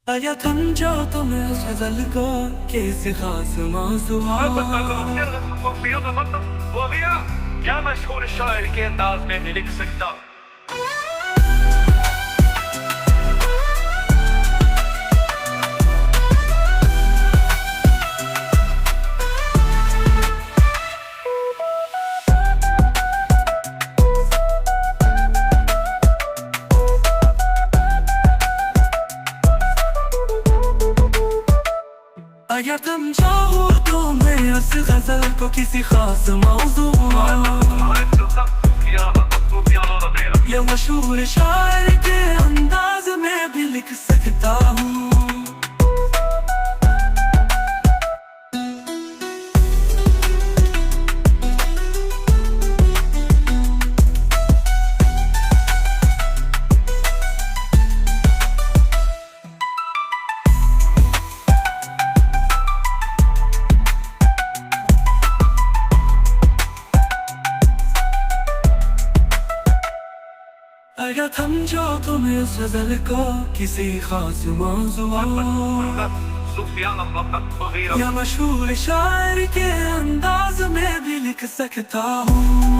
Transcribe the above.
आया समझो तुम्हें गजल को किसी खास मौजू क्या मशहूर शायर के अंदाज में लिख सकता। अगर तुम चाहो तो मैं उस गजल को किसी खास मौजू या मशहूर शायर के अंदाज में भी लिख सकता हूँ। अगर समझो तुम्हें उस गजल को किसी खास मौजू या मशहूर शायर के अंदाज में भी लिख सकता हूँ।